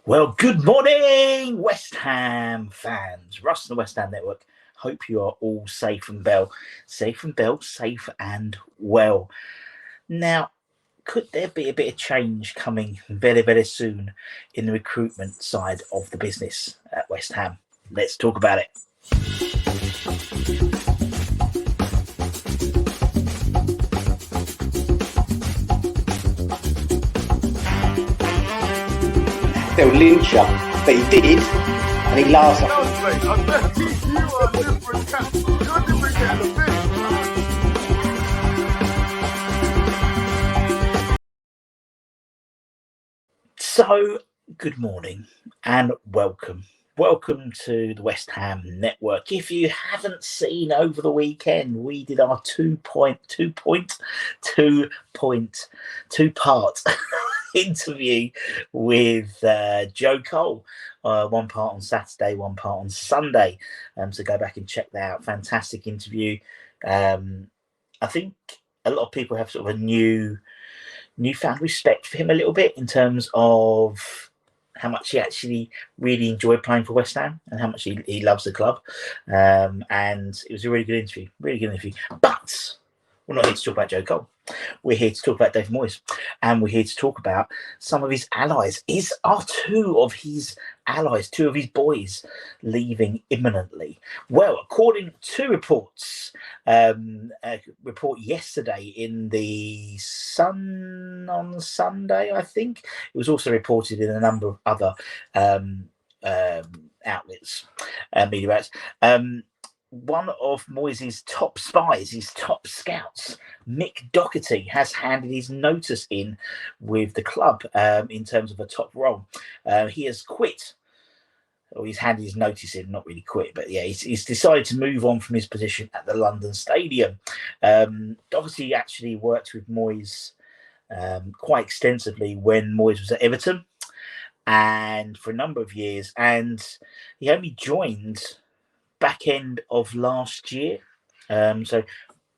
Well, good morning, West Ham fans. Russ and the West Ham Network. Hope you are all safe and well. Safe and well. Now, could there be a bit of change coming very, very soon in the recruitment side of the business at West Ham? Let's talk about it. They'll lynch you, but he did, and he laughs at So, good morning and welcome. Welcome to the West Ham Network. If you haven't seen over the weekend, we did our two-part interview with Joe Cole. One part on Saturday, one part on Sunday. So go back and check that out. Fantastic interview. I think a lot of people have sort of a newfound respect for him a little bit in terms of how much he actually really enjoyed playing for West Ham and how much he loves the club. And it was a really good interview. But we're not here to talk about Joe Cole. We're here to talk about David Moyes, and we're here to talk about some of his allies. Are two of his allies, two of his boys, leaving imminently? Well, according to reports, a report yesterday in the Sun on Sunday, I think it was also reported in a number of other outlets, media outlets. One of Moyes' top spies, his top scouts, Mick Doherty, has handed his notice in with the club in terms of a top role. He has quit, or he's handed his notice in, not really quit, but yeah, he's decided to move on from his position at the London Stadium. Doherty actually worked with Moyes quite extensively when Moyes was at Everton, and for a number of years, and he only joined back end of last year, so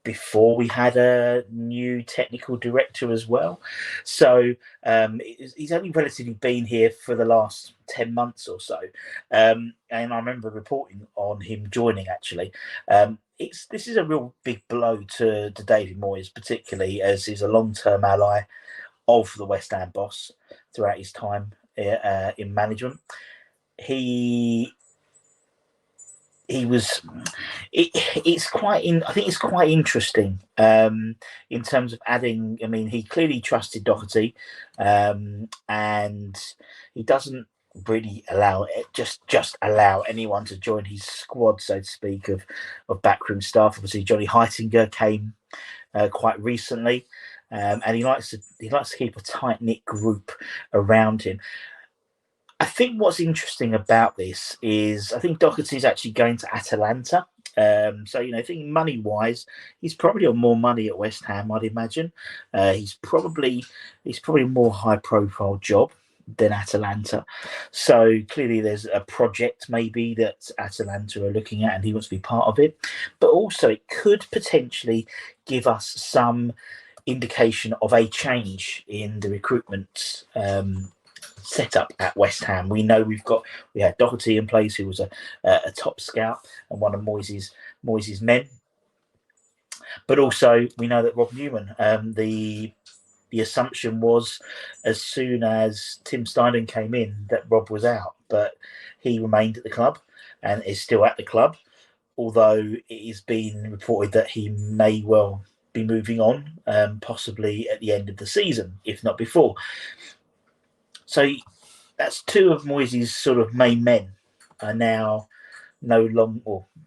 before we had a new technical director as well. So he's only relatively been here for the last 10 months or so, and I remember reporting on him joining actually. This is a real big blow to David Moyes, particularly as he's a long-term ally of the West Ham boss throughout his time in management. It's quite interesting in terms of adding. I mean, he clearly trusted Doherty, and he doesn't really allow anyone to join his squad, so to speak, of backroom staff. Obviously, Johnny Heitinger came quite recently, and he likes to keep a tight knit group around him. I think what's interesting about this is I think Doherty's actually going to Atalanta. So, thinking money-wise, he's probably on more money at West Ham, I'd imagine. He's probably a more high-profile job than Atalanta. So clearly there's a project maybe that Atalanta are looking at and he wants to be part of it. But also it could potentially give us some indication of a change in the recruitment set up at West Ham. We know we had Doherty in place, who was a top scout and one of Moyes' men. But also we know that Rob Newman, the assumption was as soon as Tim Steidten came in that Rob was out, but he remained at the club and is still at the club, although it is being reported that he may well be moving on, possibly at the end of the season, if not before. So that's two of Moyes' sort of main men are now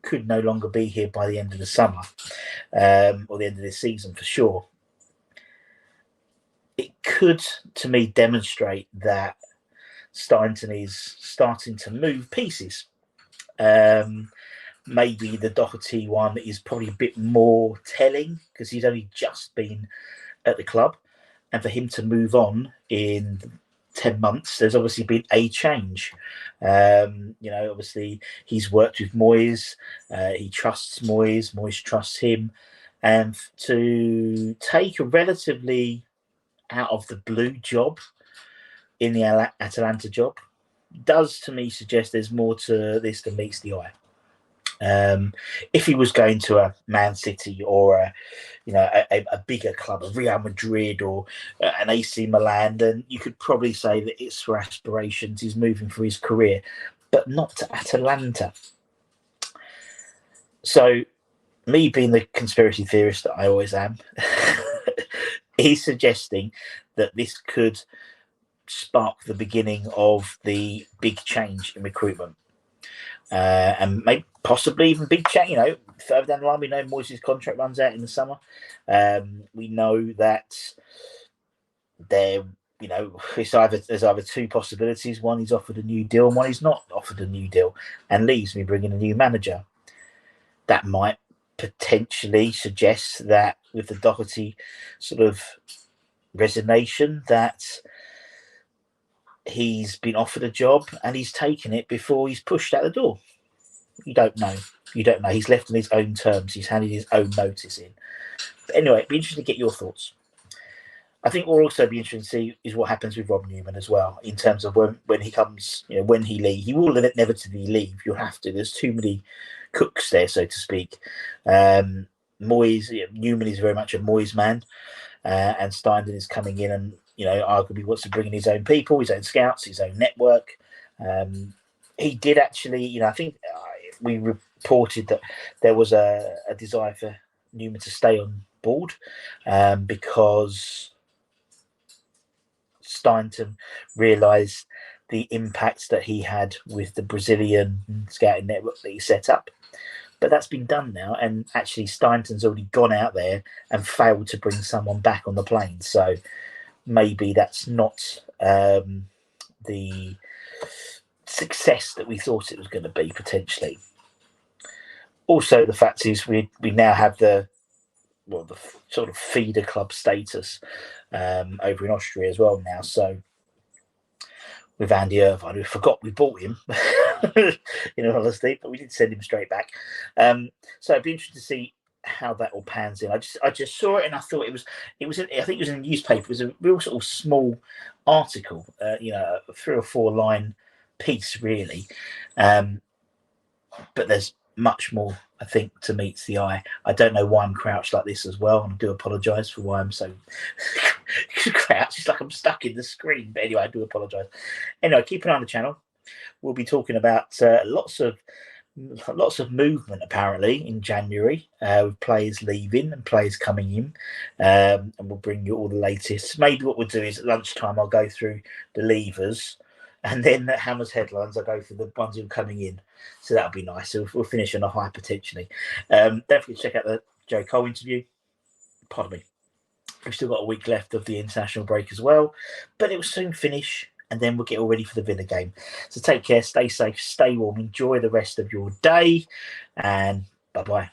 could no longer be here by the end of the summer, or the end of this season for sure. It could, to me, demonstrate that Steidten is starting to move pieces. Maybe the Doherty one is probably a bit more telling because he's only just been at the club, and for him to move on in 10 months, there's obviously been a change. Obviously he's worked with Moyes, he trusts Moyes trusts him, and to take a relatively out of the blue job in the Atalanta job does to me suggest there's more to this than meets the eye. If he was going to a Man City or a bigger club, a Real Madrid or an AC Milan, then you could probably say that it's for aspirations. He's moving for his career, but not to Atalanta. So, me being the conspiracy theorist that I always am, he's suggesting that this could spark the beginning of the big change in recruitment. And maybe possibly even big change. Further down the line, we know Moyes' contract runs out in the summer. We know that there's either two possibilities. One, he's offered a new deal, and one, he's not offered a new deal, and leaves me bringing a new manager. That might potentially suggest that with the Doherty sort of resignation, that he's been offered a job and he's taken it before he's pushed out the door. You don't know. He's left on his own terms. He's handed his own notice in. But anyway, it'd be interesting to get your thoughts. I think what will also be interesting to see is what happens with Rob Newman as well, in terms of when he comes, when he leaves. He will inevitably leave. You'll have to. There's too many cooks there, so to speak. Moyes, Newman is very much a Moyes man, and Steidten is coming in and arguably wants to bring in his own people, his own scouts, his own network. He did actually, I think we reported that there was a desire for Newman to stay on board because Steidten realised the impact that he had with the Brazilian scouting network that he set up. But that's been done now, and actually Steidten's already gone out there and failed to bring someone back on the plane. So maybe that's not the success that we thought it was going to be, potentially. Also, the fact is we now have the sort of feeder club status over in Austria as well now. So with Andy Irvine, we forgot we bought him, in all honesty, but we did send him straight back. So it'd be interesting to see how that all pans in. I just saw it and I thought it was I think it was in the newspaper. It was a real sort of small article, a 3 or 4 line piece really, but there's much more, I think, to meet the eye. I don't know why I'm crouched like this as well, and I do apologise for why I'm so crouched. It's like I'm stuck in the screen, but anyway, I do apologise. Anyway, keep an eye on the channel. We'll be talking about lots of movement apparently in January, with players leaving and players coming in, and we'll bring you all the latest. Maybe what we'll do is at lunchtime I'll go through the leavers, and then at Hammer's headlines I'll go through the ones who are coming in. So that'll be nice. So we'll finish on a high potentially. Don't forget to check out the Joe Cole interview. Pardon me. We've still got a week left of the international break as well, but it will soon finish, and then we'll get all ready for the Villa game. So take care, stay safe, stay warm, enjoy the rest of your day, and bye-bye.